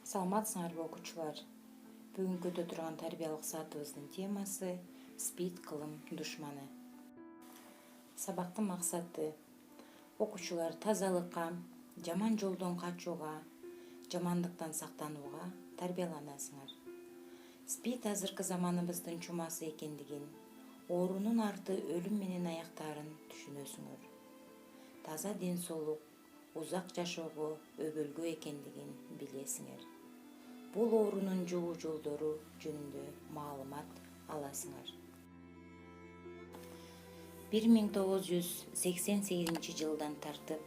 Саламатсыңарбы окуучулар? Бүгүн өтө турган тарбиялык саатыбыздын темасы СПИД кылым душманы. Сабактын максаты окуучулар тазалыкка, жаман жолдон качууга, жамандыктан сактанууга тарбияланасыңар. СПИД азыркы заманыбыздын чумасы экендигин, оорунун арты өлүм менен аяктаарын түшүнөсүңөр. Таза ден соолук узак жашоого өбөлгө экендигин билесиңер. Бул оорунун жугуу жолдору жөнүндө маалымат аласыңар. 1988 жылдан тартып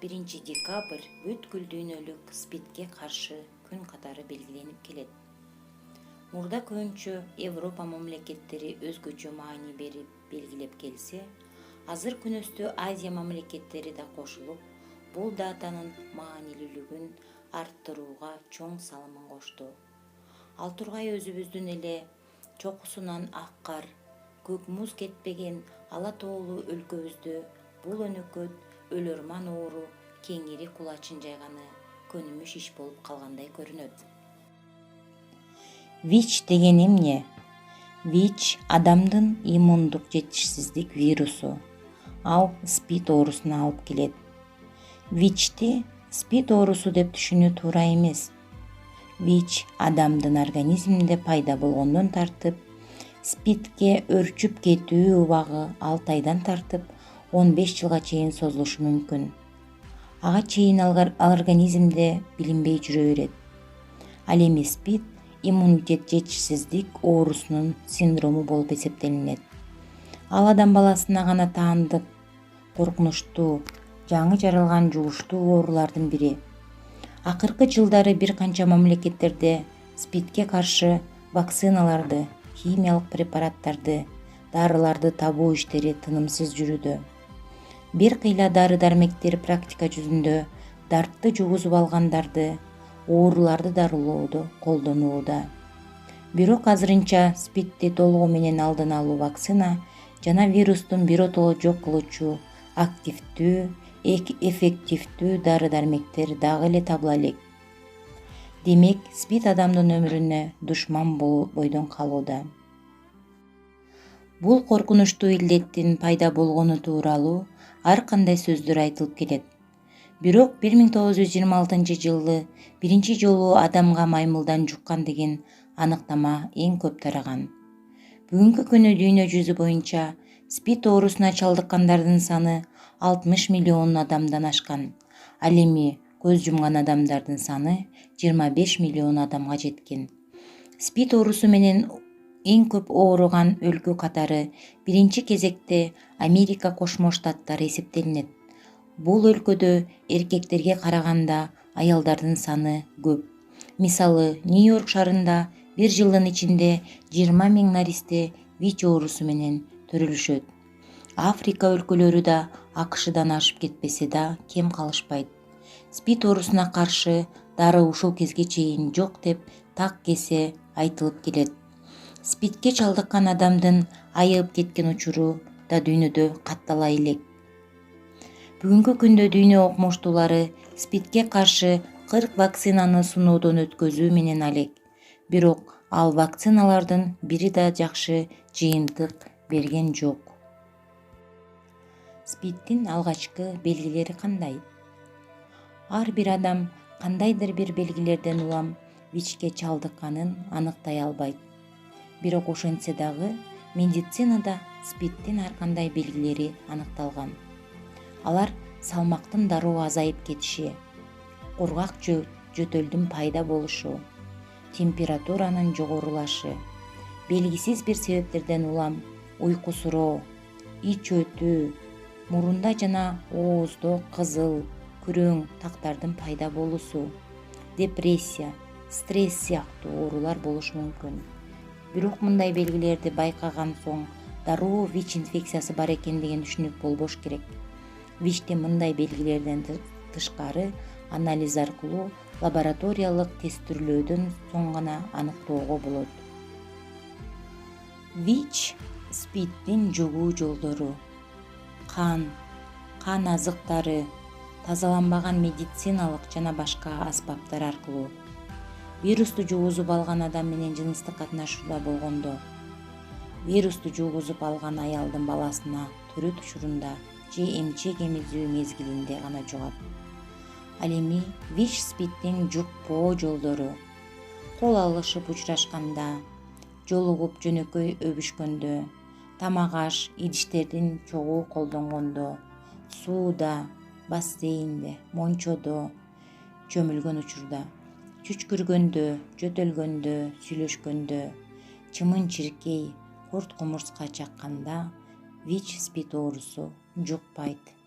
1 декабрь бүткүл дүйнөлүк СПИДке каршы күн катары белгиленип келет. Мурда көбүнчө Европа мамлекеттери өзгөчө маани берип белгилеп келсе, азыр күнөстө Азия мамлекеттери да кошулуп, бул датанын маанилүүлүгүн арттырууга чоң салымын кошту. Ал тургай өзүбүздүн эле чокусунан ак кар, көк муз кетпеген ала тоолуу өлкөбүздө бул өнөкөт өлөрман оору кеңири кулачын жайганы көнүмүш иш болуп калгандай көрүнөт. ВИЧ деген эмне? ВИЧ адамдын иммундук жетишсиздик вирусу. Ал СПИД оорусуна алып келет. ВИЧти СПИД оорусу деп түшүнүү туура эмес. ВИЧ адамдын организминде пайда болгондон тартып, СПИДке өрчүп кетүү убагы 6 айдан тартып 15 жылга чейин созулушу мүмкүн. Ага чейин организмде билинбей жүрө берет. Ал эми СПИД иммунитет жетишсиздик оорусунун синдрому болуп эсептелинет. Ал адам баласына гана таандык, коркунучтуу, жаңы жаралган жугуштуу оорулардын бири. Акыркы жылдары бир канча мамлекеттерде СПИДке каршы вакциналарды, химиялык препараттарды, дарыларды табуу иштери тынымсыз жүрүүдө. Бир кыйла дары-дармектер практика жүзүндө дартты жугузуп алгандарды, ооруларды дарылоодо колдонууда. Бирок азырынча СПИДти толугу менен алдын алуу вакцина жана вирустун биротоло жок кылуучу активдүү, эффективдүү дары-дармектер дагы эле табыла элек. Демек, СПИД адамдын өмүрүнө душман бойдон калууда. Бул коркунучтуу илдеттин пайда болгону тууралуу ар кандай сөздөр айтылып келет. Бирок 1926 жылы биринчи жолу адамга маймылдан жуккан деген аныктама эң көп тараган. Бүгүнкү күнү дүйнө жүзү боюнча СПИД оорусуна чалдыккандардын саны 60 миллион адамдан ашкан. Ал эми көз жумган адамдардын саны 25 миллион адамга жеткен. СПИД оорусу менен эң көп ооруган өлкө катары биринчи кезекте Америка Кошмо Штаттары эсептелинет. Бул өлкөдө эркектерге караганда аялдардын саны көп. Мисалы, Нью-Йорк шаарында бир жылдын ичинде 20 000 наристе ВИЧ оорусу менен төрөлүшөт. Африка өлкөлөрү да АКШдан ашып кетпесе да кем калышпайт. СПИД оорусуна каршы дары ушул кезге чейин жок деп так кесе айтылып келет. СПИДке чалдыккан адамдын айыгып кеткен учуру да дүйнөдө каттала элек. Бүгүнкү күндө дүйнө окумуштуулары СПИДке каршы 40 вакцинаны сыноодон өткөзүү менен алек. Бирок ал вакциналардын бири да жакшы жыйынтык берген жок. СПИДтин алгачкы белгилери кандай? Ар бир адам кандайдыр бир белгилерден улам ВИЧке чалдыкканын аныктай албайт. Бирок ошентсе дагы медицинада СПИДтин ар кандай белгилери аныкталган. Алар салмактын дароо азайып кетиши, кургак жөтөлдүн пайда болушу, температуранын жогорулашы, белгисиз бир себептерден улам уйкусуроо, ич өтүү, мурунда жана ооздо кызыл, күрөң тактардын пайда болуусу, депрессия, стресс сыяктуу оорулар болушу мүмкүн. Бирок мындай белгилерди байкаган соң дароо ВИЧ инфекциясы бар экендигин түшүнүп болбош керек. ВИЧти мындай белгилерден тышкары анализ аркылуу лабораториялык тестирлөөдөн соң гана аныктоого болот. ВИЧ СПИДтин жугуу жолдору: кан азыктары, тазаланбаган медициналык жана башка аспаптар аркылуу. вирусту жугузуп алган адам менен жыныстык катнашууда болгондо, вирусту жугузуп алган аялдын баласына төрөт учурунда же эмчек эмизүү мезгилинде гана жугат. Ал эми ВИЧ-СПИДтин жукпоо жолдору: кол алышып учурашканда, жолугуп жөнөкөй өбүшкөндө, тамак аш, идиштердин чогуу колдонгондо, сууда, бассейнде, мончодо чөмүлгөн учурда, чүчкүргөндө, жөтөлгөндө, сүйлөшкөндө, чымын-чиркей, курт кумурска чакканда ВИЧ-СПИД оорусу жукпайт.